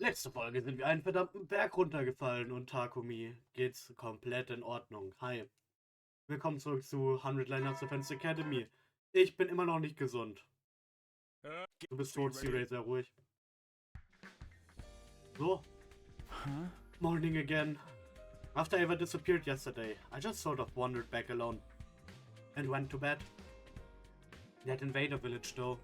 Letzte Folge sind wir einen verdammten Berg runtergefallen und Takumi geht's komplett in Ordnung. Hi. Willkommen zurück zu 100 Lineups Defense Academy. Ich bin immer noch nicht gesund. Du bist tot, Siri, sehr ruhig. So. Morning again. After Ava disappeared yesterday, I just sort of wandered back alone and went to bed. That invader village though.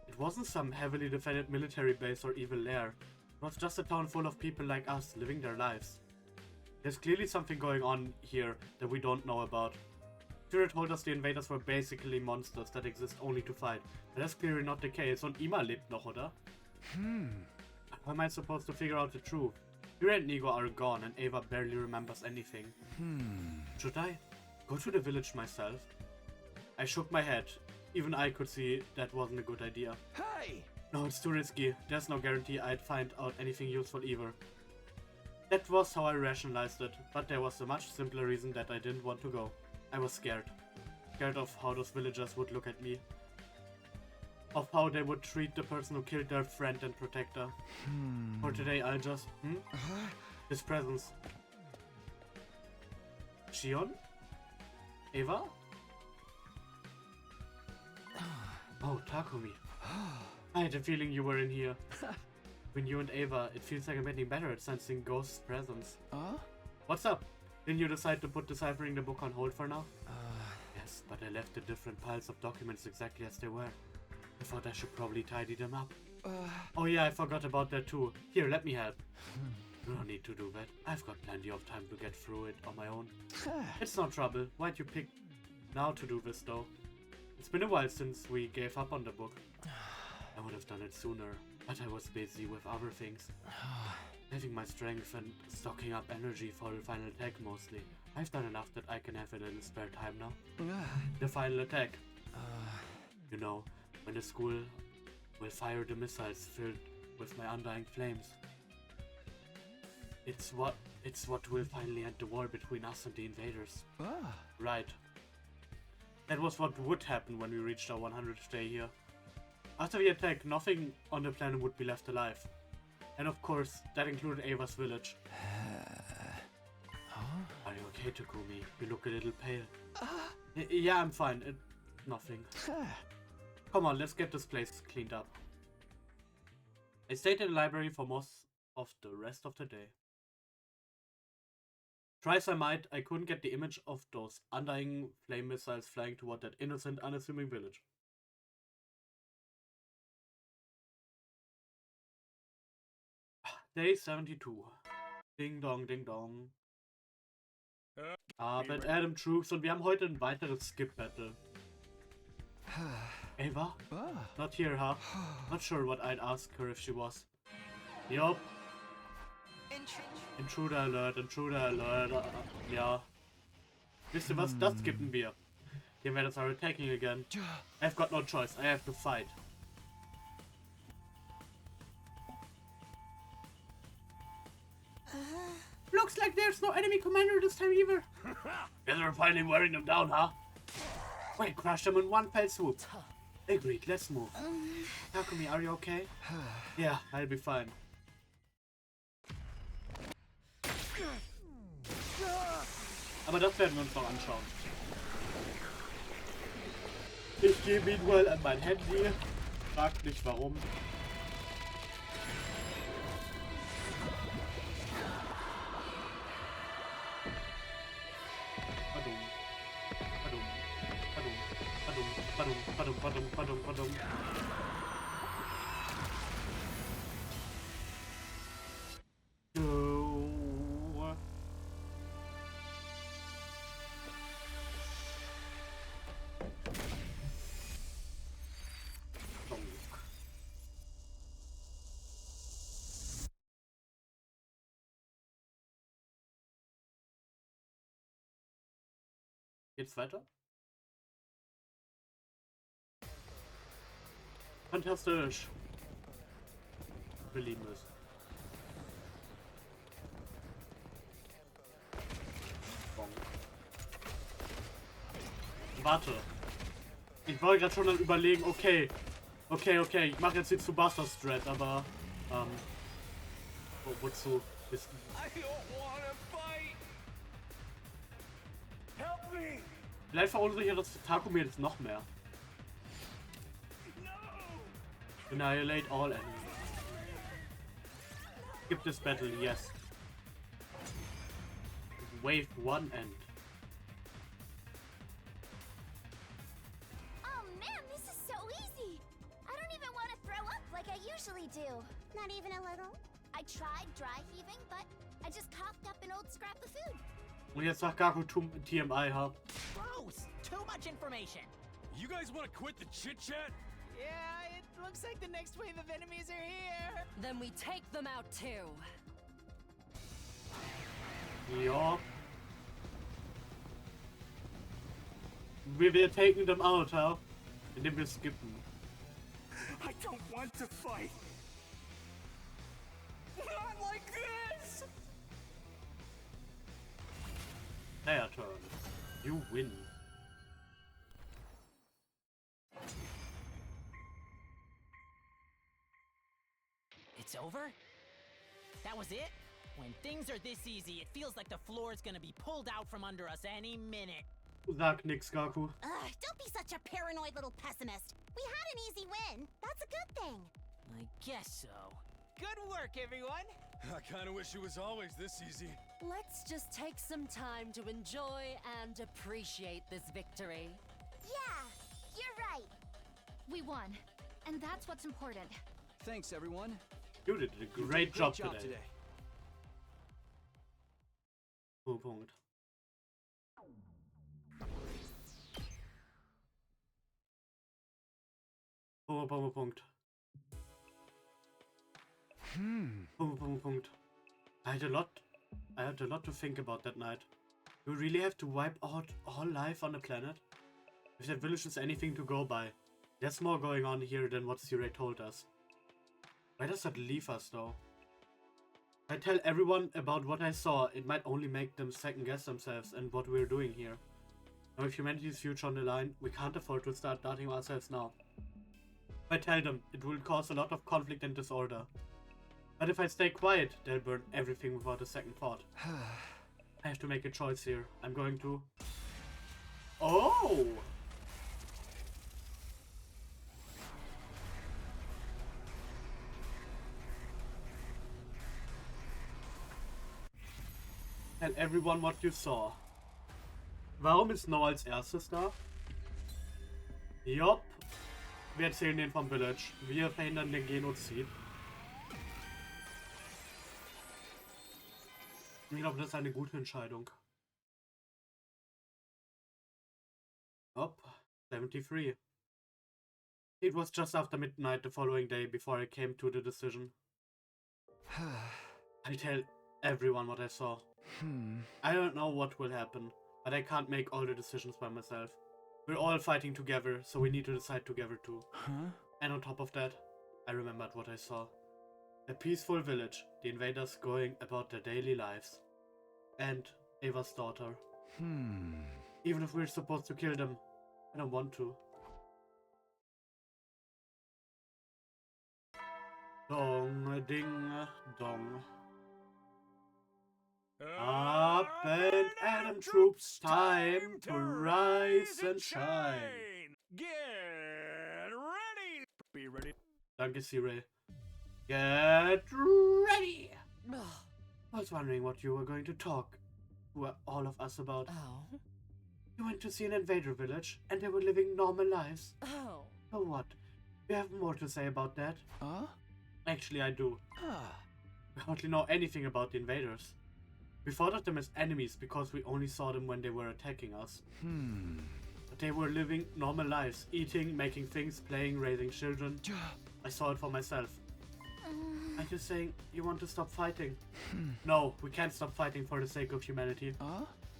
It wasn't some heavily defended military base or evil lair. It was just a town full of people like us living their lives. There's clearly something going on here that we don't know about. Führer told us the invaders were basically monsters that exist only to fight. But that's clearly not the case. Und Ima lebt noch, oder? How am I supposed to figure out the truth? Führer and Nigo are gone and Ava barely remembers anything. Should I go to the village myself? I shook my head. Even I could see that wasn't a good idea. Hey! No, it's too risky. There's no guarantee I'd find out anything useful either. That was how I rationalized it, but there was a much simpler reason that I didn't want to go. I was scared. Scared of how those villagers would look at me. Of how they would treat the person who killed their friend and protector. For today I'll just... His presence. Shion? Ava? Oh, Takumi. I had a feeling you were in here. When you and Ava, it feels like I'm getting better at sensing Ghost's presence. What's up? Didn't you decide to put deciphering the book on hold for now? Yes, but I left the different piles of documents exactly as they were. I thought I should probably tidy them up. Oh yeah, I forgot about that too. Here, let me help. You don't need to do that. I've got plenty of time to get through it on my own. It's no trouble. Why'd you pick now to do this though? It's been a while since we gave up on the book. I would have done it sooner, but I was busy with other things. Saving my strength and stocking up energy for the final attack mostly. I've done enough that I can have a little spare time now. The final attack. You know, when the school will fire the missiles filled with my undying flames. It's what will finally end the war between us and the invaders. Right. That was what would happen when we reached our 100th day here. After the attack, nothing on the planet would be left alive. And of course, that included Ava's village. Are you okay, Takumi? You look a little pale. Yeah, I'm fine. Nothing. Come on, let's get this place cleaned up. I stayed in the library for most of the rest of the day. Try as I might, I couldn't get the image of those undying flame missiles flying toward that innocent, unassuming village. Day 72. Ding dong, ding dong. But Adam Troops und wir haben heute ein weiteres Skip-Battle. Ava? Not here, huh? Not sure what I'd ask her if she was. Yup. Intruder Alert, Intruder Alert. Ja. Wisst ihr was? Das skippen wir. The invaders are attacking again. I've got no choice. I have to fight. Looks like there's no enemy commander this time either. Guess we're finally wearing them down, huh? Wait, crush them in one fell swoop. Agreed, let's move. Takumi, are you okay? Yeah, I'll be fine. Aber das werden wir uns noch anschauen. Ich gehe meanwhile an mein Handy. Fragt nicht warum. Badum. Geht's weiter? Fantastisch. Wir lieben es. Bon. Warte. Ich wollte gerade schon dann überlegen, okay, ich mache jetzt die Tsubasa Strat, aber wozu ist... I don't wanna fight. Help me. Vielleicht verunsichert das Takumi jetzt noch mehr. No. Annihilate all enemies. Skip this battle, yes. Wave 1 end. Oh man, this is so easy! I don't even want to throw up like I usually do. Not even a little? I tried dry heaving, but I just coughed up an old scrap of food. Und jetzt sagt Gaku TMI hab. Gross! Too much information! You guys wanna quit the chit-chat? Yeah, it looks like the next wave of enemies are here! Then we take them out too. Ja. Wir taken them out, huh? Indem wir skippen. I don't want to fight. Not like this. Their turn. You win. It's over? That was it? When things are this easy, it feels like the floor is gonna be pulled out from under us any minute. Sag nix, Gaku. Don't be such a paranoid little pessimist. We had an easy win. That's a good thing. I guess so. Good work, everyone! I kinda wish it was always this easy. Let's just take some time to enjoy and appreciate this victory. Yeah, you're right. We won, and that's what's important. Thanks, everyone. You did a great job today. Punkt. Punkt. Punkt. I had a lot to think about that night. Do we really have to wipe out all life on the planet? If that village is anything to go by, there's more going on here than what Sirei told us. Why does that leave us though? If I tell everyone about what I saw, it might only make them second guess themselves and what we're doing here. Now with humanity's future on the line, we can't afford to start doubting ourselves now. If I tell them, it will cause a lot of conflict and disorder. But if I stay quiet, they'll burn everything without a second thought. I have to make a choice here. I'm going to... Oh! Tell everyone what you saw. Warum ist No als erstes da? Jopp. Wir erzählen den vom Village. Wir verhindern den Genozid. Ich glaube, das ist eine gute Entscheidung. Up, 73. It was just after midnight the following day before I came to the decision. I'll tell everyone what I saw. I don't know what will happen, but I can't make all the decisions by myself. We're all fighting together, so we need to decide together too. And on top of that, I remembered what I saw. A peaceful village, the invaders going about their daily lives. And Ava's daughter. Even if we're supposed to kill them, I don't want to. Dong, ding, dong. Up and Adam troops, time to rise and shine. Get ready. Be ready. Danke, Sirei. Get ready! I was wondering what you were going to talk to all of us about. Oh? You went to see an invader village, and they were living normal lives. Oh. So what? You have more to say about that? Actually, I do. We hardly know anything about the invaders. We thought of them as enemies because we only saw them when they were attacking us. But they were living normal lives, eating, making things, playing, raising children. I saw it for myself. Are you saying you want to stop fighting? No, we can't stop fighting for the sake of humanity.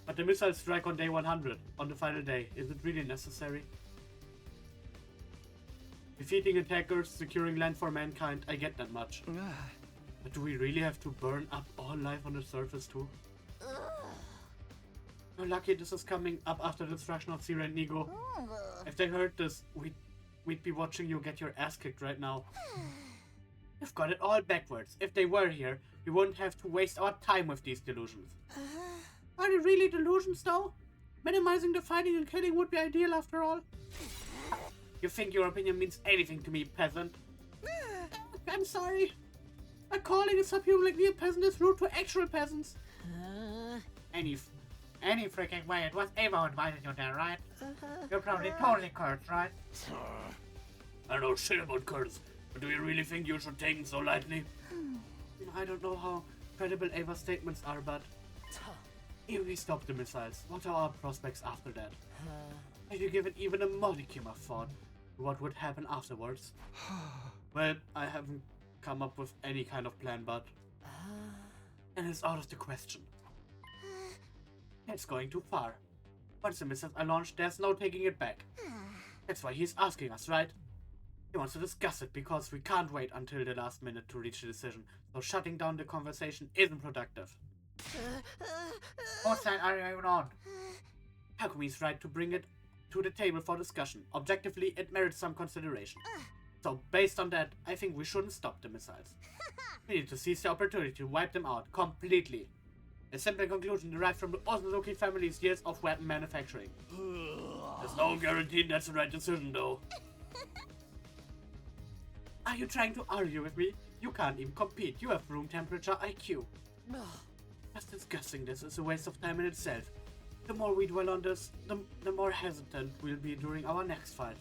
But the missile strike on day 100, on the final day, is it really necessary? Defeating attackers, securing land for mankind, I get that much. But do we really have to burn up all life on the surface too? You're lucky this is coming up after the destruction of Sirei and Nigo. If they heard this, we'd be watching you get your ass kicked right now. You've got it all backwards. If they were here, we wouldn't have to waste our time with these delusions. Are they really delusions, though? Minimizing the fighting and killing would be ideal, after all. You think your opinion means anything to me, peasant? I'm sorry. But calling a subhumanly a peasant is rude to actual peasants. Any freaking way, it was Ava who invited you there, right? You're probably totally cursed, right? I know shit about curse, but do you really think you should take it so lightly? I don't know how credible Ava's statements are, but if we stop the missiles, what are our prospects after that? Have you given even a modicum of thought to what would happen afterwards? Well, I haven't come up with any kind of plan, but... And it's out of the question. It's going too far. Once the missiles are launched, there's no taking it back. That's why he's asking us, right? He wants to discuss it because we can't wait until the last minute to reach a decision, so shutting down the conversation isn't productive. What side are you even on? Takumi's right to bring it to the table for discussion. Objectively, it merits some consideration. So, based on that, I think we shouldn't stop the missiles. We need to seize the opportunity to wipe them out completely. A simple conclusion derived from the Nozomi family's years of weapon manufacturing. There's no guarantee that's the right decision, though. Are you trying to argue with me? You can't even compete. You have room temperature IQ. Just discussing this is a waste of time in itself. The more we dwell on this, the more hesitant we'll be during our next fight.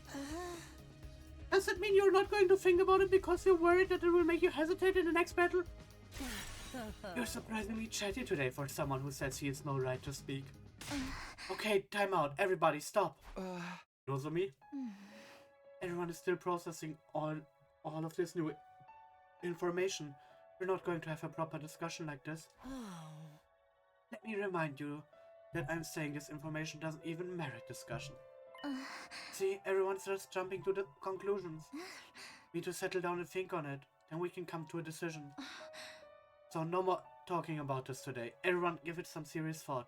Does that mean you're not going to think about it because you're worried that it will make you hesitate in the next battle? You're surprisingly chatty today for someone who says he has no right to speak. Okay, time out. Everybody stop. Nozomi? Everyone is still processing all of this new information. We're not going to have a proper discussion like this. Let me remind you that I'm saying this information doesn't even merit discussion. See, everyone's just jumping to the conclusions. We need to settle down and think on it, then we can come to a decision. So no more talking about this today. Everyone give it some serious thought.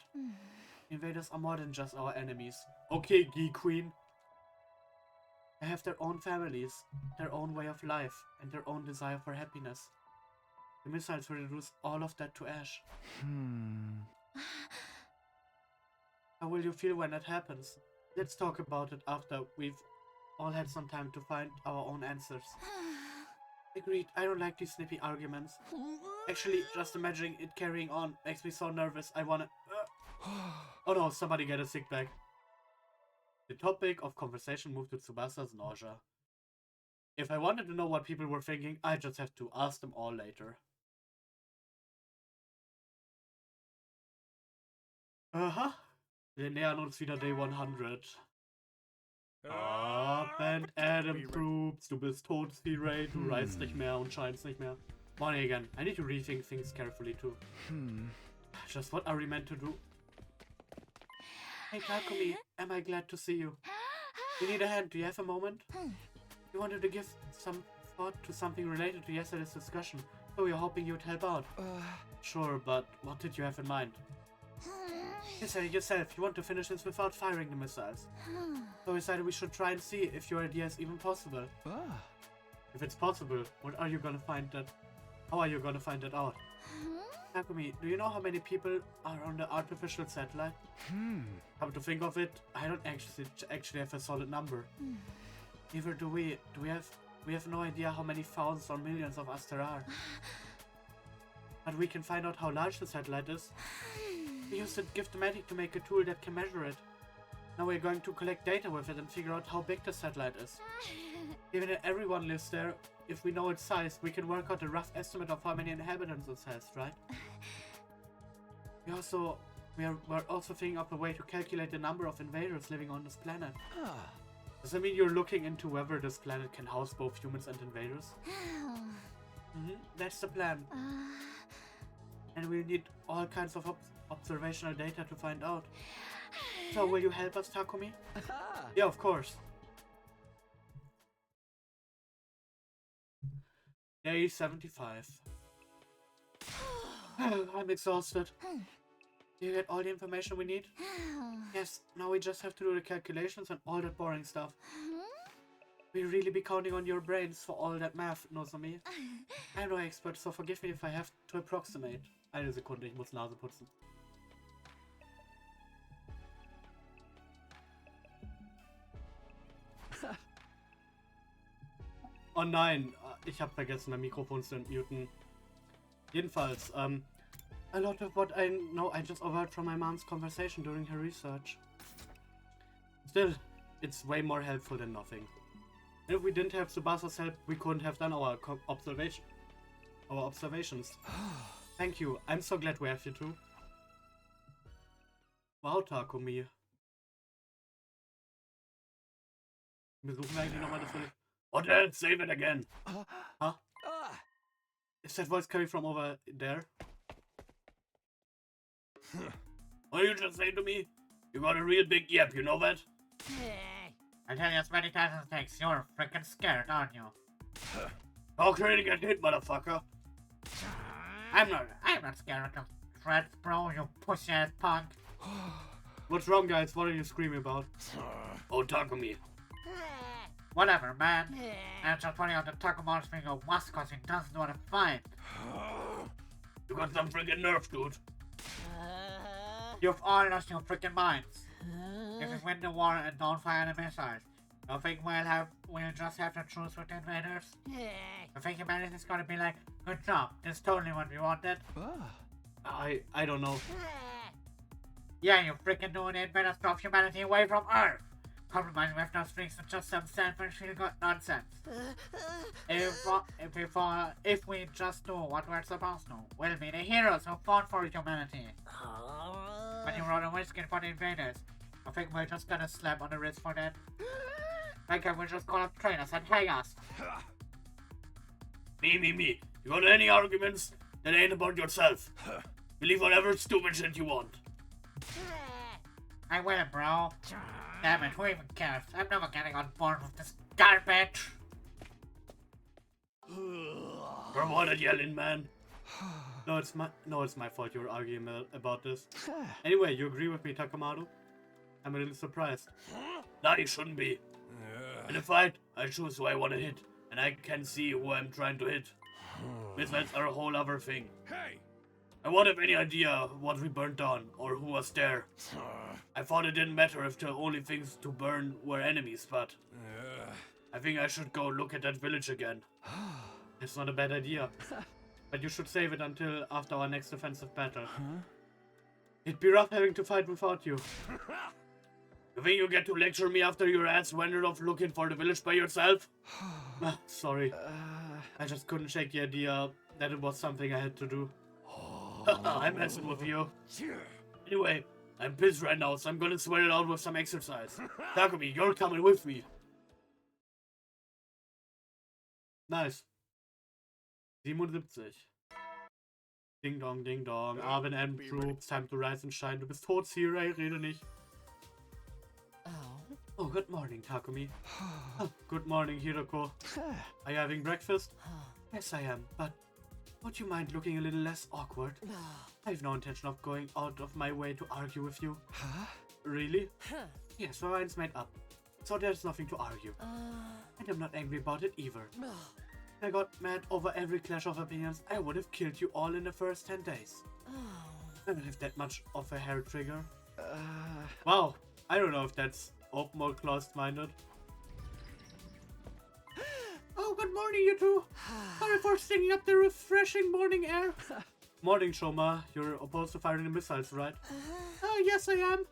Invaders are more than just our enemies. Okay, Geek Queen. They have their own families, their own way of life, and their own desire for happiness. The missiles will reduce all of that to ash. How will you feel when that happens? Let's talk about it after we've all had some time to find our own answers. Agreed, I don't like these snippy arguments. Actually, just imagining it carrying on makes me so nervous, I wanna... Oh no, somebody get a sick bag. The topic of conversation moved to Tsubasa's nausea. If I wanted to know what people were thinking, I just have to ask them all later. Aha, wir nähern uns wieder Day 100. Up and Adam troops, du bist tot, C-Ray, du reist nicht mehr und scheinst nicht mehr. Morning again, I need to rethink things carefully too. Just what are we meant to do? Hey Takumi, am I glad to see you? You need a hand, do you have a moment? We wanted to give some thought to something related to yesterday's discussion, so we were hoping you'd help out. Sure, but what did you have in mind? You said it yourself, you want to finish this without firing the missiles. So we decided we should try and see if your idea is even possible. If it's possible, what are you gonna find that? How are you gonna find that out? Takumi, do you know how many people are on the artificial satellite? Come to think of it, I don't actually have a solid number. Neither do we. We have no idea how many thousands or millions of us there are. But we can find out how large the satellite is. We used the Gift-O-Matic to make a tool that can measure it. Now we're going to collect data with it and figure out how big the satellite is. Given that everyone lives there, if we know its size, we can work out a rough estimate of how many inhabitants it has, right? We're also thinking of a way to calculate the number of invaders living on this planet. Does that mean you're looking into whether this planet can house both humans and invaders? That's the plan. And we'll need all kinds of observational data to find out. So will you help us, Takumi? Yeah, of course. Day 75. I'm exhausted. Do you get all the information we need? Yes, now we just have to do the calculations and all that boring stuff. We really be counting on your brains for all that math, Nozomi. I'm no expert, so forgive me if I have to approximate. Eine Sekunde, ich muss Nase putzen. Oh nein, ich habe vergessen, mein Mikrofon zu entmuten. Jedenfalls, a lot of what I know I just overheard from my mom's conversation during her research. Still, it's way more helpful than nothing. And if we didn't have Tsubasa's help, we couldn't have done our observations. Thank you, I'm so glad we have you too. Wow, Takumi. Besuchen wir eigentlich nochmal das Village? What the hell? Save it again! Huh? Is that voice coming from over there? What did you just say to me? You got a real big yap, you know that? I tell you as many times as it takes, you're freaking scared, aren't you? Talk ready to get hit, motherfucker! I'm not scared of threats, bro, you pussy-ass punk. What's wrong, guys? What are you screaming about? Oh, Takumi. Whatever, man. I'm just pointing out that Takuma's being a wuss cause he doesn't want to fight. You got some freaking nerve, dude. You've all lost your freaking minds. If we win the war and don't fire the missiles, you think we'll just have to choose with the invaders? You think humanity's gonna be like, good job, this is totally what we wanted? I don't know. Yeah, you freaking do, and it better stop humanity away from Earth. Compromising with those freaks is just some selfish nonsense. If we just do what we're supposed to, we'll be the heroes who fought for humanity. When you run a whiskey for the invaders, I think we're just gonna slap on the wrist for that. Like we'll just call up trainers and hang us. Me. You got any arguments that ain't about yourself? Believe whatever stupid shit you want. I will, bro. Damn it, who even cares? I'm never getting on board with this garbage. From what a yelling, man. No, it's my fault you were arguing about this. Anyway, you agree with me, Takamado? I'm a little surprised. Nah, you shouldn't be. In a fight, I choose who I want to hit, and I can see who I'm trying to hit. Missiles are a whole other thing. Hey! I won't have any idea what we burnt down, or who was there. I thought it didn't matter if the only things to burn were enemies, but I think I should go look at that village again. It's not a bad idea. But you should save it until after our next offensive battle. It'd be rough having to fight without you. You think you get to lecture me after your ass wandered off looking for the village by yourself? Sorry. I just couldn't shake the idea that it was something I had to do. I'm messing with you. Anyway, I'm pissed right now, so I'm gonna sweat it out with some exercise. Takumi, you're coming with me. Nice. 77. Ding dong, ding dong. Arvin and troops, time to rise and shine. Du bist tot, Siri, rede nicht. Oh, good morning, Takumi. Good morning, Hiroko. Are you having breakfast? Yes, I am, but would you mind looking a little less awkward? I have no intention of going out of my way to argue with you. Really? Yes, my mind's made up, so there's nothing to argue. And I'm not angry about it either. If I got mad over every clash of opinions, I would have killed you all in the first 10 days. I don't have that much of a hair trigger. Wow, I don't know if that's open or closed-minded. Oh, good morning, you two. Sorry for stinging up the refreshing morning air. Morning, Shoma. You're opposed to firing the missiles, right? Oh, yes, I am.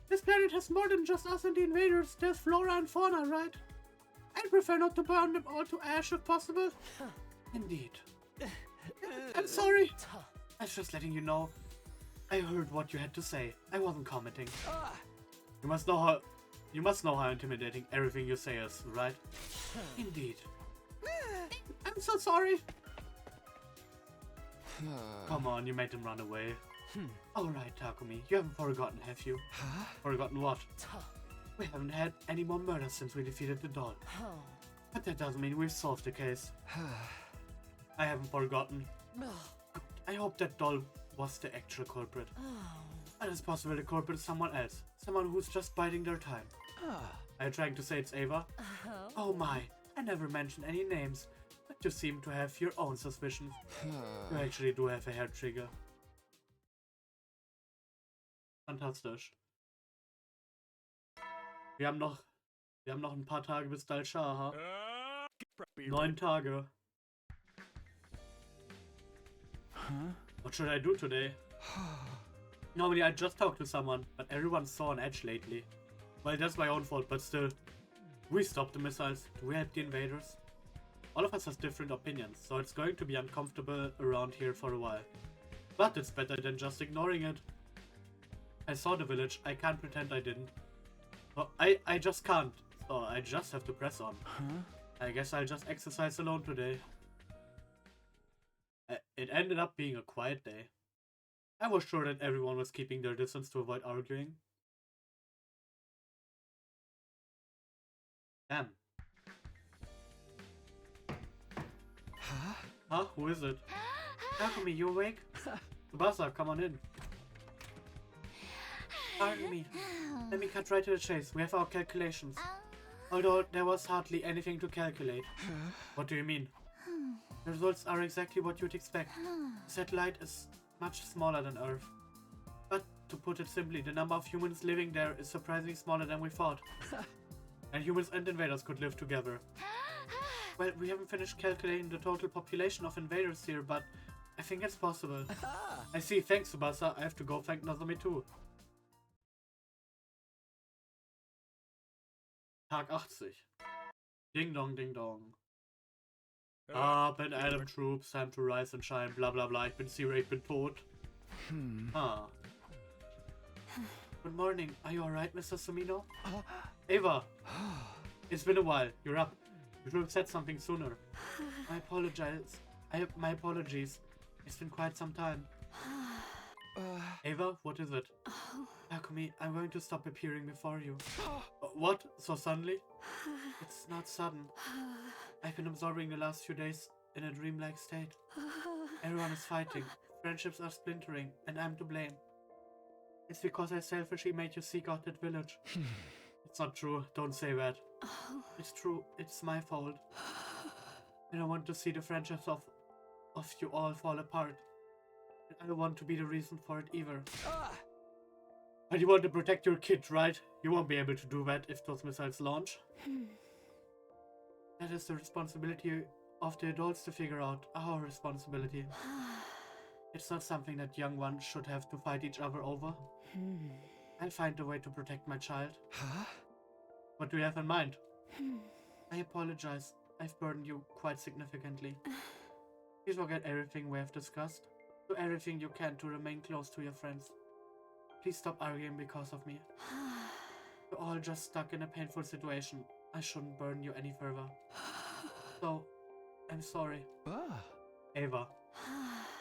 This planet has more than just us and the invaders. There's flora and fauna, right? I'd prefer not to burn them all to ash if possible. Indeed. I'm sorry. I was just letting you know. I heard what you had to say. I wasn't commenting. You must know how intimidating everything you say is, right? Indeed. I'm so sorry. Come on, you made them run away. Alright, Takumi, you haven't forgotten, have you? Forgotten what? We haven't had any more murders since we defeated the doll. But that doesn't mean we've solved the case. I haven't forgotten. I hope that doll was the actual culprit. But it's possible the culprit is someone else. Someone who's just biding their time. Are you trying to say it's Ava? Oh my, I never mentioned any names, but you seem to have your own suspicions. You actually do have a hair trigger. Fantastisch. Wir haben noch ein paar Tage bis Dahl'xia, ha? 9 Tage. What should I do today? Normally I just talk to someone, but everyone's so on edge lately. Well, that's my own fault, but still. Do we stop the missiles? Do we help the invaders? All of us has different opinions, so it's going to be uncomfortable around here for a while. But it's better than just ignoring it. I saw the village, I can't pretend I didn't. Oh, I just can't, so I just have to press on. I guess I'll just exercise alone today. It ended up being a quiet day. I was sure that everyone was keeping their distance to avoid arguing. Damn. Huh? Who is it? Takumi, you awake? Tsubasa, come on in. Pardon me. Let me cut right to the chase. We have our calculations. Although there was hardly anything to calculate. What do you mean? The results are exactly what you'd expect. The satellite is much smaller than Earth. But to put it simply, the number of humans living there is surprisingly smaller than we thought. And humans and invaders could live together. Well, we haven't finished calculating the total population of invaders here, but I think it's possible. I see, thanks Tsubasa. I have to go thank Nozomi too. Tag 80. Ding dong, ding dong. Up and Adam troops, time to rise and shine, blah blah blah. Ich bin Siri, ich bin tot. Ah. Good morning. Are you alright, Mr. Sumino? Ava! It's been a while. You're up. You should have said something sooner. I apologize. My apologies. It's been quite some time. Ava, what is it? Takumi, I'm going to stop appearing before you. What? So suddenly? It's not sudden. I've been absorbing the last few days in a dreamlike state. Everyone is fighting. Friendships are splintering, and I'm to blame. It's because I selfishly made you seek out that village. It's not true. Don't say that. It's true. It's my fault. I don't want to see the friendships of you all fall apart. I don't want to be the reason for it either. But you want to protect your kid, right? You won't be able to do that if those missiles launch. That is the responsibility of the adults to figure out. Our responsibility. It's not something that young ones should have to fight each other over. I'll find a way to protect my child. What do you have in mind? I apologize. I've burdened you quite significantly. Please forget everything we have discussed. Do everything you can to remain close to your friends. Please stop arguing because of me. We're all just stuck in a painful situation. I shouldn't burden you any further. So, I'm sorry. Ava.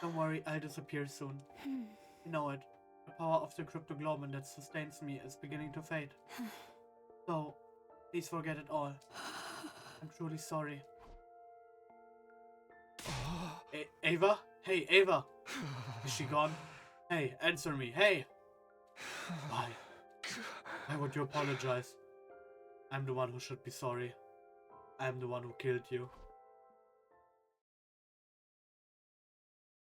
Don't worry, I'll disappear soon. You know it. The power of the cryptogloban that sustains me is beginning to fade. So, please forget it all. I'm truly sorry. Ava? Hey, Ava! Is she gone? Hey, answer me, hey! Why? Why would you apologize? I'm the one who should be sorry. I'm the one who killed you.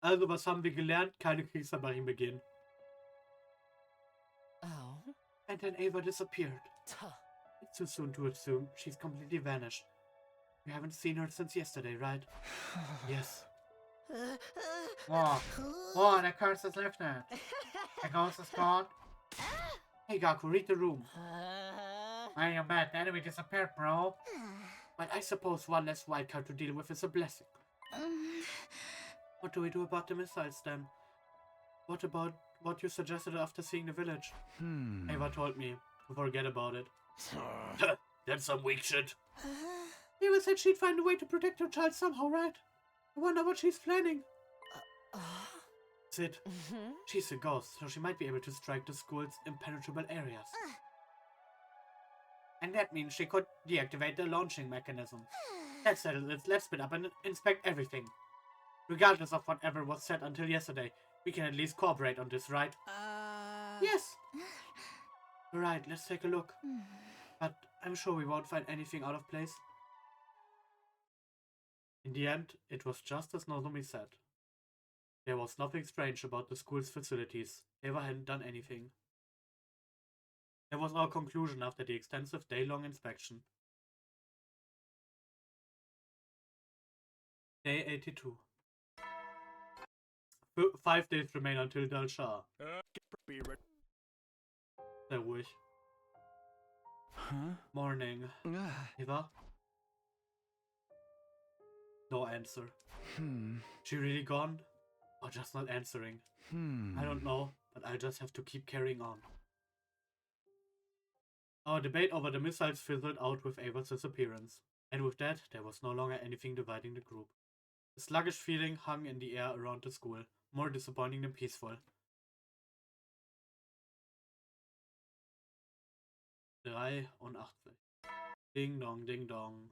Also, was haben wir gelernt? Keine Kriegsverbrechen begehen. Oh. And then Ava disappeared. It's too soon to assume she's completely vanished. You haven't seen her since yesterday, right? Yes. Whoa, the curse is lifted. The ghost is gone. Hey Gaku, read the room. Why you mad? The enemy disappeared, bro. But I suppose one less wildcard to deal with is a blessing. What do we do about the missiles then? What about what you suggested after seeing the village? Ava told me to forget about it. That's some weak shit. Ava said she'd find a way to protect her child somehow, right? I wonder what she's planning. Sid, she's a ghost, so she might be able to strike the school's impenetrable areas. And that means she could deactivate the launching mechanism. That settles it. Let's split up and inspect everything. Regardless of whatever was said until yesterday, we can at least cooperate on this, right? Yes! Right, let's take a look. But I'm sure we won't find anything out of place. In the end, it was just as Nozomi said. There was nothing strange about the school's facilities. Eva hadn't done anything. That was our conclusion after the extensive day-long inspection. Day 82. 5 days remain until Dahl'xia. Be ready. Sehr ruhig. Huh? Morning. Eva? No answer. She really gone? Or just not answering? I don't know, but I'll just have to keep carrying on. Our debate over the missiles fizzled out with Ava's disappearance. And with that, there was no longer anything dividing the group. A sluggish feeling hung in the air around the school, more disappointing than peaceful. 83. Ding dong, ding dong.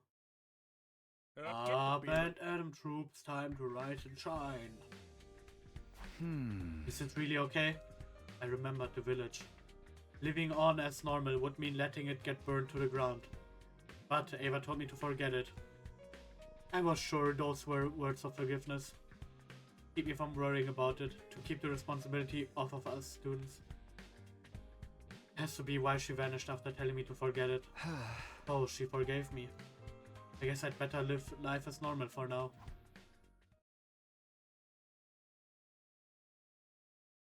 Up and Adam troops, time to rise and shine. Is it really okay? I remembered the village. Living on as normal would mean letting it get burned to the ground. But Ava told me to forget it. I was sure those were words of forgiveness. Keep me from worrying about it, to keep the responsibility off of us students. Has to be why she vanished after telling me to forget it. Oh, she forgave me. I guess I'd better live life as normal for now.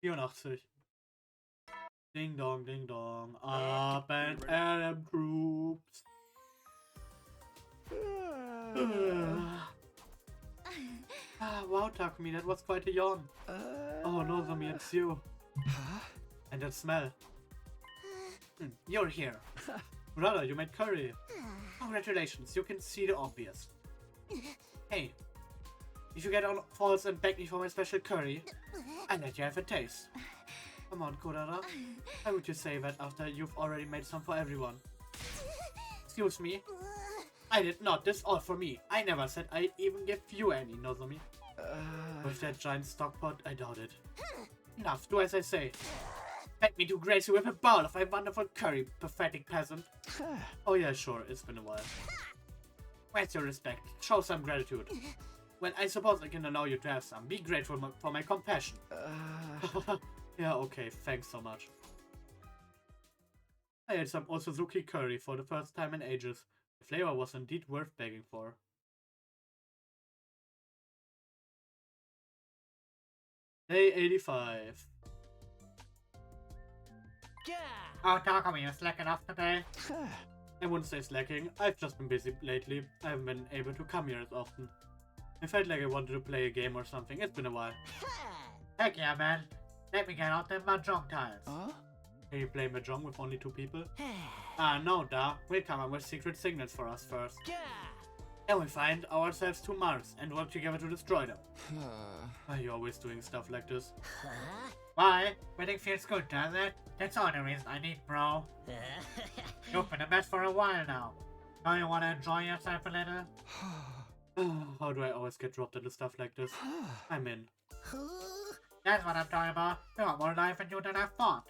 84. Ding dong, ding dong. Up and Adam troops. Wow, Takumi, that was quite a yawn. Oh, Nozomi, it's you. And that smell. You're here. Brother, you made curry. Congratulations, you can see the obvious. Hey, if you get on falls and beg me for my special curry, I'll let you have a taste. Come on, Kurara. Why would you say that after you've already made some for everyone? Excuse me? I did not. This all for me. I never said I'd even give you any, Nozomi. With that giant stockpot, I doubt it. Enough, do as I say. Beg me to grace you with a bowl of my wonderful curry, pathetic peasant. Oh yeah, sure, it's been a while. Where's your respect? Show some gratitude. Well, I suppose I can allow you to have some. Be grateful for my compassion. Yeah, okay, thanks so much. I had some Osuzuki curry for the first time in ages. The flavor was indeed worth begging for. Day 85. Oh, Takumi, you're slacking off today? I wouldn't say slacking, I've just been busy lately. I haven't been able to come here as often. I felt like I wanted to play a game or something, it's been a while. Heck yeah, man. Let me get out the mahjong tiles. Can you play Mahjong with only 2 people? No, Da. We'll come up with secret signals for us first. Then we find ourselves 2 Mars and work together to destroy them. Why are you always doing stuff like this? Why? Winning feels good, doesn't it? That's all the reason I need, bro. You've been a mess for a while now. Don't you want to enjoy yourself a little? How do I always get dropped into stuff like this? I'm in. That's what I'm talking about. You want more life and you don't have fun.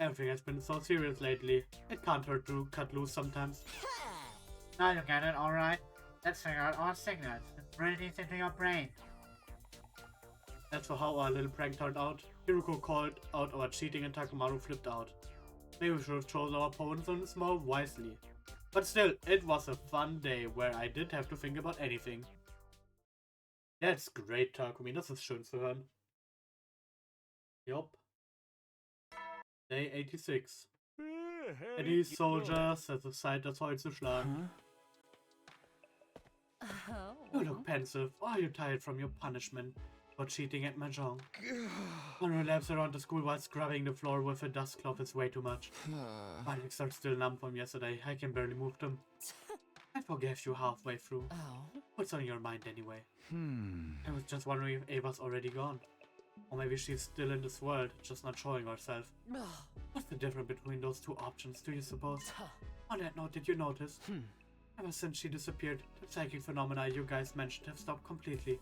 Everything has been so serious lately. It can't hurt to cut loose sometimes. Now you get it, alright? Let's figure out our signals and bring these into your brain. As for how our little prank turned out, Hiruko called out our cheating and Takumaru flipped out. Maybe we should have chosen our opponents more wisely. But still, it was a fun day where I didn't have to think about anything. That's great, Takumi. Das ist schön zu hören. Yup. Day 86. Eddie's soldiers at the site das Holz zu schlagen. You look pensive. Are you tired from your punishment for cheating at Mahjong? One laps around the school while scrubbing the floor with a dust cloth is way too much. My legs are still numb from yesterday. I can barely move them. I forgave you halfway through. What's on your mind anyway? I was just wondering if Ava's already gone. Or maybe she's still in this world, just not showing herself. What's the difference between those 2 options, do you suppose? On that note, did you notice? Ever since she disappeared, the psychic phenomena you guys mentioned have stopped completely.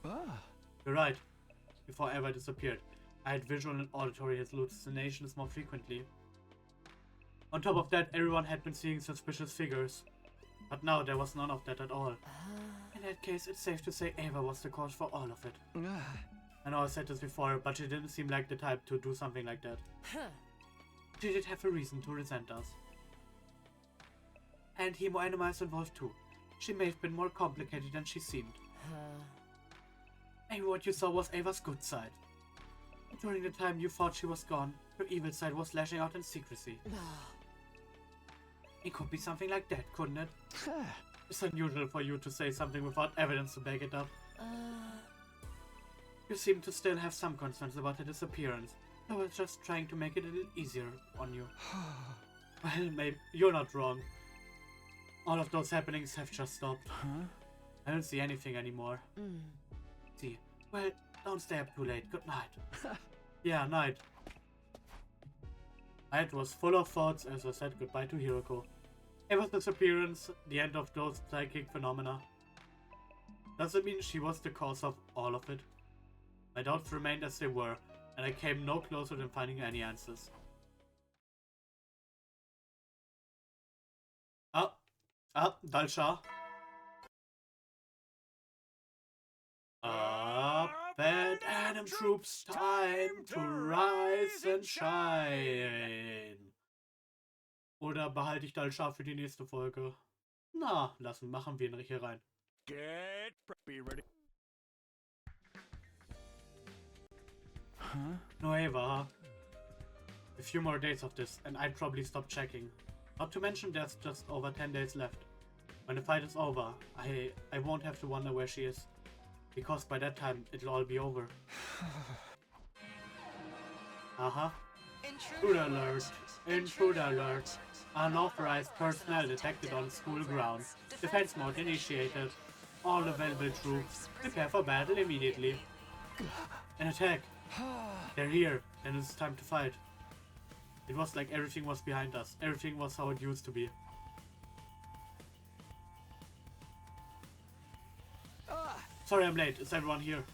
You're right. Before Eva disappeared, I had visual and auditory hallucinations more frequently. On top of that, everyone had been seeing suspicious figures. But now there was none of that at all. In that case, it's safe to say Ava was the cause for all of it. I know I said this before, but she didn't seem like the type to do something like that. She did have a reason to resent us. And Hemo-Anima is involved too. She may have been more complicated than she seemed. Maybe what you saw was Ava's good side. During the time you thought she was gone, her evil side was lashing out in secrecy. It could be something like that, couldn't it? It's unusual for you to say something without evidence to back it up. You seem to still have some concerns about her disappearance. I was just trying to make it a little easier on you. Well, maybe you're not wrong. All of those happenings have just stopped. I don't see anything anymore. See, well, don't stay up too late. Good night. Yeah, night. Night was full of thoughts as I said goodbye to Hiroko. Ava's disappearance, the end of those psychic phenomena. Does it mean she was the cause of all of it? My doubts remained as they were, and I came no closer than finding any answers. Dahl'xia. Up and troops, time to rise and shine. Oder behalte ich Dahl'xia für die nächste Folge? Na, machen wir ihn hier rein. Be ready. No Ava. A few more days of this, and I'd probably stop checking. Not to mention there's just over 10 days left. When the fight is over, I won't have to wonder where she is. Because by that time, it'll all be over. Intruder alert! Intruder alert! Unauthorized personnel detected on school grounds. Defense mode initiated. All available troops, prepare for battle immediately. An attack! They're here, and it's time to fight. It was like everything was behind us. Everything was how it used to be. Sorry I'm late. Is everyone here?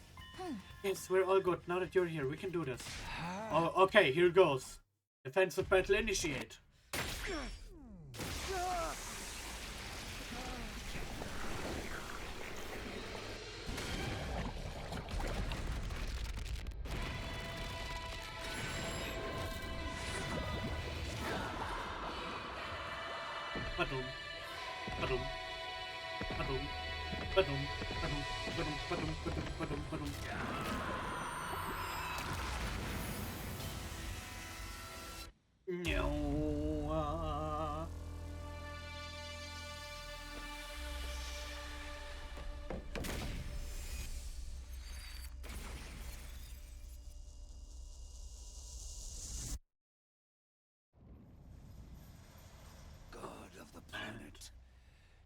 Yes, we're all good. Now that you're here, we can do this. Oh, okay, here goes. Defensive battle initiate. Badum. Badum. Badum. Badum. Badum. Badum. Badum. Badum. Badum. Badum.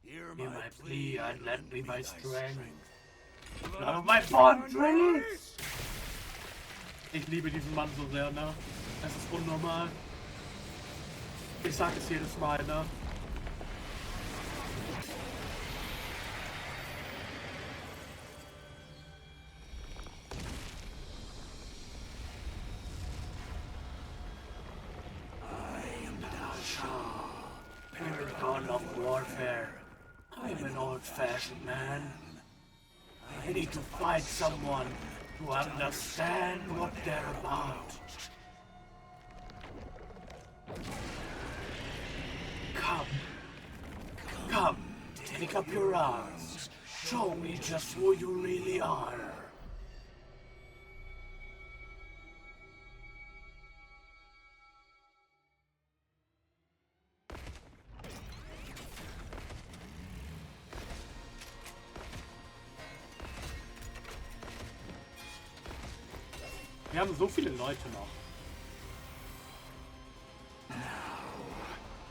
Hear Hear my plea and lend me my strength. Love my bond, please! Ich liebe diesen Mann so sehr, ne? Es ist unnormal. Ich sag es jedes Mal, ne? I am Dahl'xia, paragon of warfare. I'm an old-fashioned man. I need to find someone to understand what they're about. Come. Come, take up your arms. Show me just who you really are. Wir haben so viele Leute noch.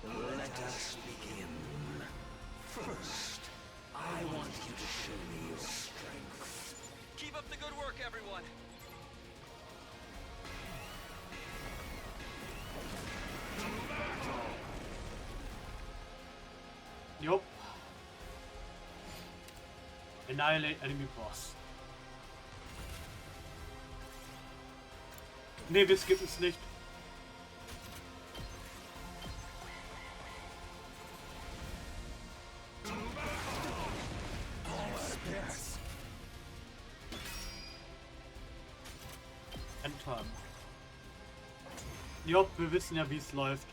Let us begin. First, I want you to show me your strength. Keep up the good work, everyone. Yup. Annihilate enemy boss. Ne, wir skippen es nicht. Entern. Jopp, wir wissen ja, wie es läuft.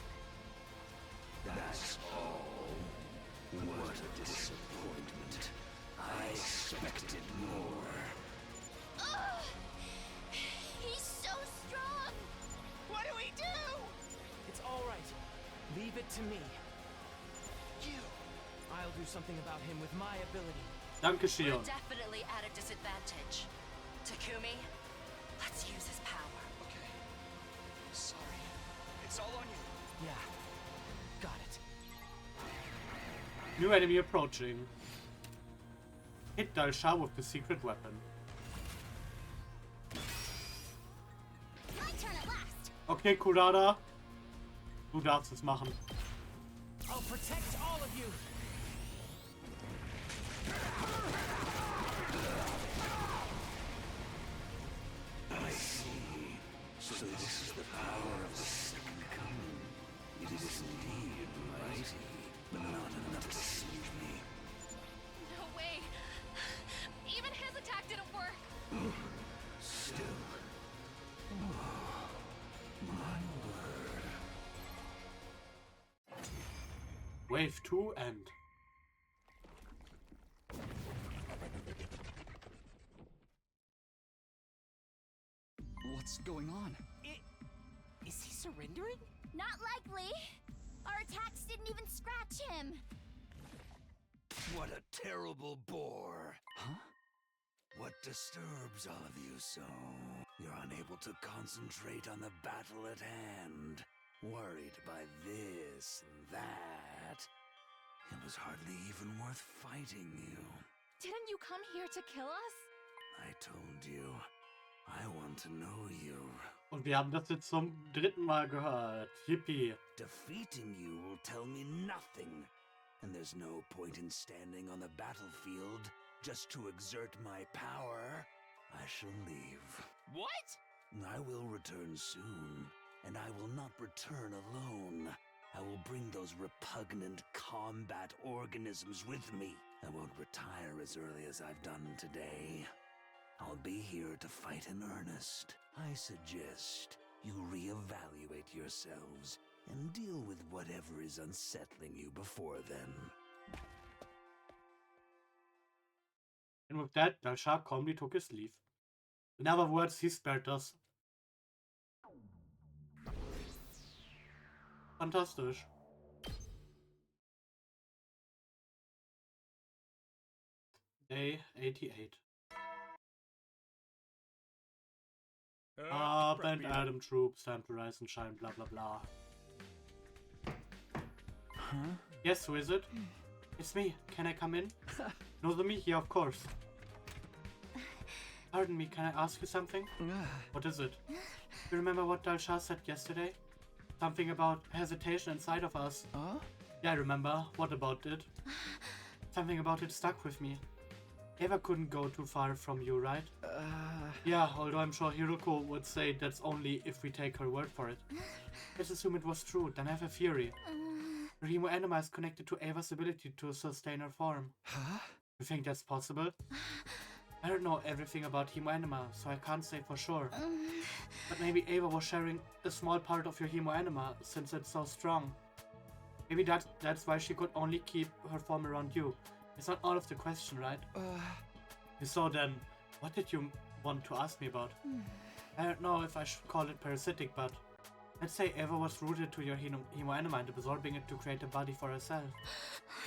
That's all. What a disappointment. I expected more. Ugh! He's so strong! What do we do? It's all right. Leave it to me. You. I'll do something about him with my ability. Danke, We're Shion. definitely at a disadvantage. Takumi, let's use his power. Okay. Sorry. It's all on you. Yeah. Got it. New enemy approaching. Hit Dahl'xia with the secret weapon. My turn at last! Okay, Kurada. Du darfst es machen. I'll protect all of you. I see. So this is the power of the second coming. It is indeed mighty, but not enough to save me. No way. Even his attack didn't work. Still. My word. Wave 2 end. What's going on? Is he surrendering? Not likely. Our attacks didn't even scratch him. What a terrible bore. Huh? What disturbs all of you so? You're unable to concentrate on the battle at hand. Worried by this and that. It was hardly even worth fighting you. Didn't you come here to kill us? I told you. I want to know you. Und wir haben das jetzt zum 3. Mal gehört. Yippie. Defeating you will tell me nothing. And there's no point in standing on the battlefield just to exert my power. I shall leave. What? I will return soon, and I will not return alone. I will bring those repugnant combat organisms with me. I won't retire as early as I've done today. I'll be here to fight in earnest. I suggest you reevaluate yourselves and deal with whatever is unsettling you before then. And with that, Dahl'xia calmly took his leave. In other words, he spared us. Fantastisch. Day 88. Up and Adam troops, time to rise and shine, blah blah blah. Huh? Yes, who is it? It's me. Can I come in? Nozomi? Yeah, of course. Pardon me, can I ask you something? What is it? You remember what Dahl'xia said yesterday? Something about hesitation inside of us. Yeah, I remember. What about it? Something about it stuck with me. Eva couldn't go too far from you, right? Yeah, although I'm sure Hiroko would say that's only if we take her word for it. Let's assume it was true, then I have a theory. Her Hemo Anima is connected to Eva's ability to sustain her form. Huh? You think that's possible? I don't know everything about Hemo Anima, so I can't say for sure. But maybe Eva was sharing a small part of your Hemo Anima, since it's so strong. Maybe that's why she could only keep her form around you. It's not all of the question, right? So then, what did you want to ask me about? I don't know if I should call it parasitic, but let's say Eva was rooted to your Hemo Anima and absorbing it to create a body for herself.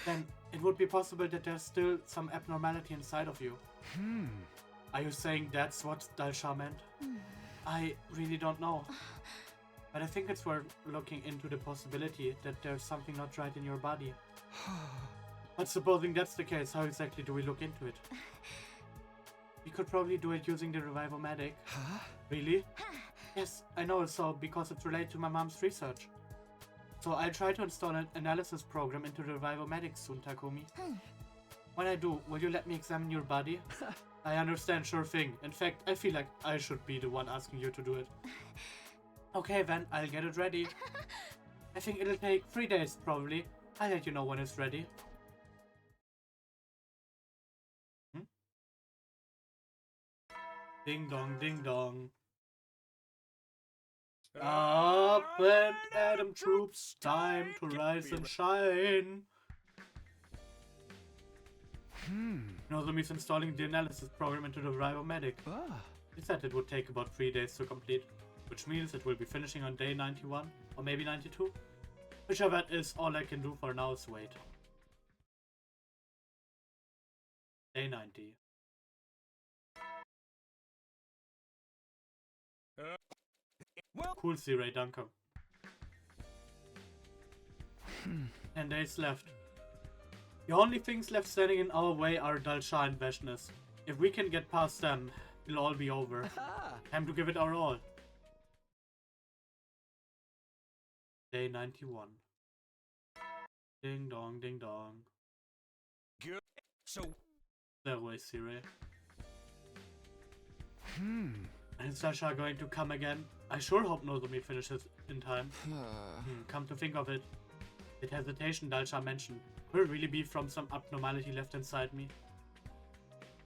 Then it would be possible that there's still some abnormality inside of you. Are you saying that's what Dahl'xia meant? I really don't know. But I think it's worth looking into the possibility that there's something not right in your body. But supposing that's the case, how exactly do we look into it? We could probably do it using the Revivomatic. Huh? Really? Yes, I know so, because it's related to my mom's research. So I'll try to install an analysis program into the Revivomatic soon, Takumi. When I do, will you let me examine your body? I understand, sure thing. In fact, I feel like I should be the one asking you to do it. Okay then, I'll get it ready. I think it'll take 3 days, probably. I'll let you know when it's ready. Ding dong, ding dong. Up and Adam troops, time to rise and shine. Nozomi's installing the analysis program into the Ribomedic. It said it would take about 3 days to complete, which means it will be finishing on day 91, or maybe 92. Whichever it is, all I can do for now is wait. Day 90. Cool, C-Ray, danke. 10 days left. The only things left standing in our way are Dahl'xia and Vashnis. If we can get past them, it'll all be over. Time to give it our all. Day 91. Ding dong, ding dong. Good. So. There way, C-Ray. Is Dahl'xia going to come again? I sure hope Nozomi finishes in time. Come to think of it, the hesitation Dahl'xia mentioned could it really be from some abnormality left inside me?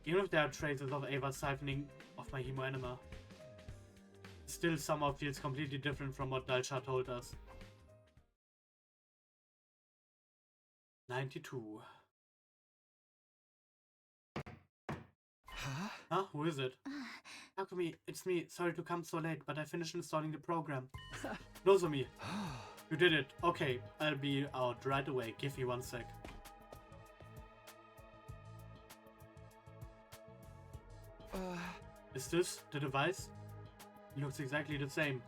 Even if there are traces of Ava's siphoning of my hemoenema, it still somehow feels completely different from what Dahl'xia told us. 92. Huh? Who is it? Takumi, it's me. Sorry to come so late, but I finished installing the program. Nozomi. You did it. Okay, I'll be out right away. Give me 1 sec. Is this the device? It looks exactly the same.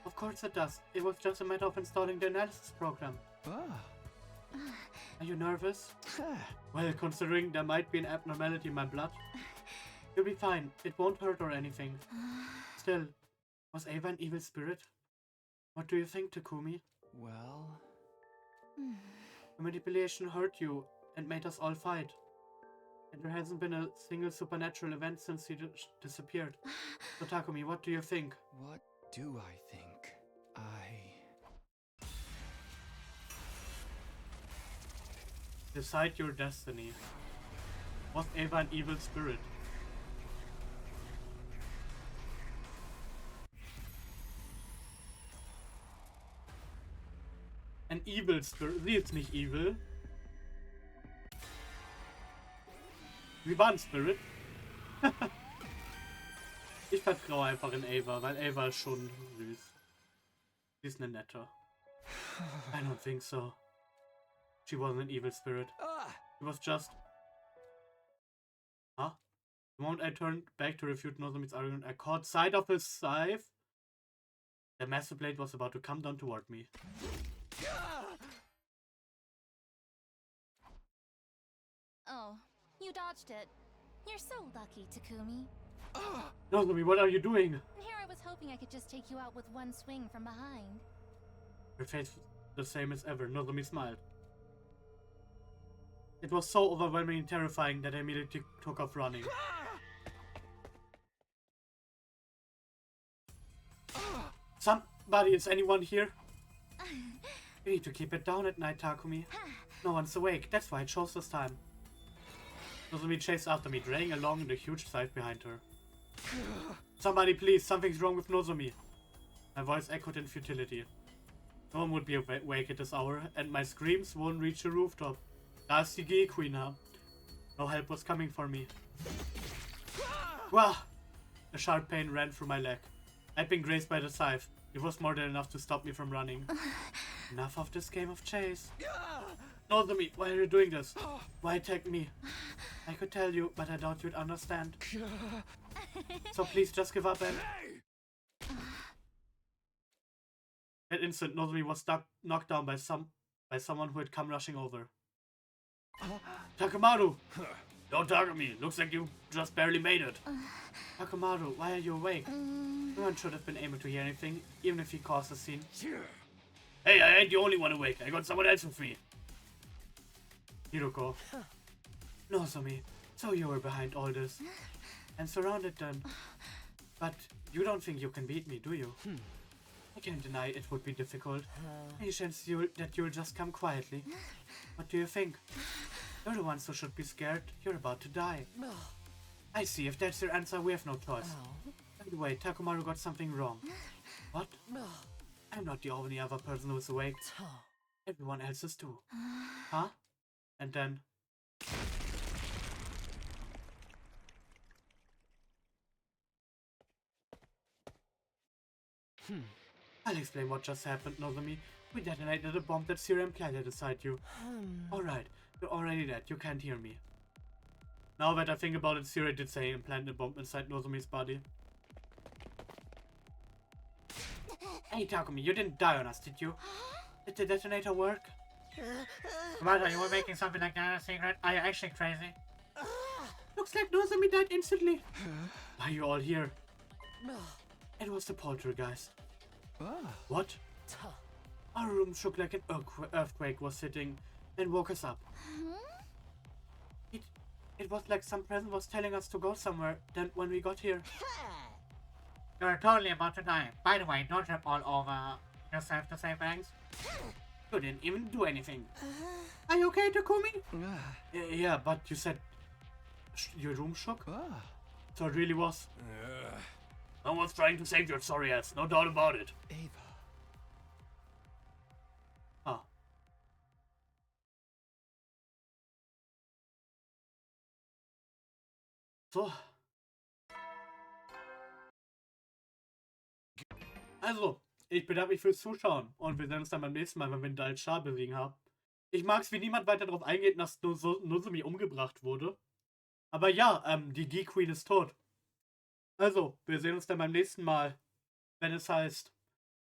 Of course it does. It was just a matter of installing the analysis program. Are you nervous? Well, considering there might be an abnormality in my blood. You'll be fine. It won't hurt or anything. Still, was Ava an evil spirit? What do you think, Takumi? Well... The manipulation hurt you and made us all fight. And there hasn't been a single supernatural event since he disappeared. So Takumi, what do you think? What do I think? Decide your destiny. Was Ava an evil spirit? An evil spirit? Sie ist nicht evil. Sie war ein Spirit. Ich vertraue einfach in Ava, weil Ava ist schon süß. Sie ist eine nette. I don't think so. She wasn't an evil spirit. It was just... Huh? The moment I turned back to refute Nozomi's argument, I caught sight of his scythe. The master blade was about to come down toward me. Oh, you dodged it. You're so lucky, Takumi. Nozomi, what are you doing? Here I was hoping I could just take you out with one swing from behind. Her face was the same as ever. Nozomi smiled. It was so overwhelmingly terrifying that I immediately took off running. Somebody, is anyone here? You need to keep it down at night, Takumi. No one's awake, that's why I chose this time. Nozomi chased after me, dragging along the huge scythe behind her. Somebody please, something's wrong with Nozomi. My voice echoed in futility. No one would be awake at this hour, and my screams won't reach the rooftop. That's the gay queen, huh? No help was coming for me. Wah! A sharp pain ran through my leg. I'd been grazed by the scythe. It was more than enough to stop me from running. Enough of this game of chase. Nozomi, why are you doing this? Why attack me? I could tell you, but I doubt you'd understand. So please just give up and... That instant, Nozomi was knocked down by someone who had come rushing over. Takemaru! Don't target me. Looks like you just barely made it. Takemaru, why are you awake? No one should have been able to hear anything, even if he caused a scene. Hey, I ain't the only one awake. I got someone else with me. Hiroko. Nozomi, so you were behind all this. And surrounded them. But you don't think you can beat me, do you? I can't deny it would be difficult. Any chance that you'll just come quietly? What do you think? You're the ones who should be scared. You're about to die. I see. If that's your answer, we have no choice. By the way, Takemaru got something wrong. What? I'm not the only other person who's awake. Everyone else is too. Huh? And then... I'll explain what just happened, Nozomi. We detonated a bomb that Siri implanted inside you. Alright, you're already dead. You can't hear me. Now that I think about it, Siri did say implant a bomb inside Nozomi's body. Hey Takumi, you didn't die on us, did you? Did the detonator work? What, you were making something like that a secret? Are you actually crazy? Looks like Nozomi died instantly. Why are you all here? It was the poltergeist. What? Our room shook like an earthquake was hitting and woke us up. It was like some presence was telling us to go somewhere. Then when we got here... You're totally about to die. By the way, don't trip all over yourself to say thanks. You didn't even do anything. Are you okay, Takumi? Yeah, but you said your room shook? So it really was. Someone's trying to save your sorry ass, no doubt about it. Ava. Ah. So. Also, ich bedanke mich fürs Zuschauen und wir sehen uns dann beim nächsten Mal, wenn wir den Dahl'xia besiegen haben. Ich mag es, wie niemand weiter darauf eingeht, dass Nozomi umgebracht wurde. Aber ja, die D-Queen ist tot. Also, wir sehen uns dann beim nächsten Mal, wenn es heißt,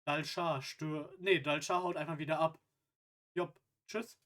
Dahl'xia haut einfach wieder ab. Jupp, tschüss.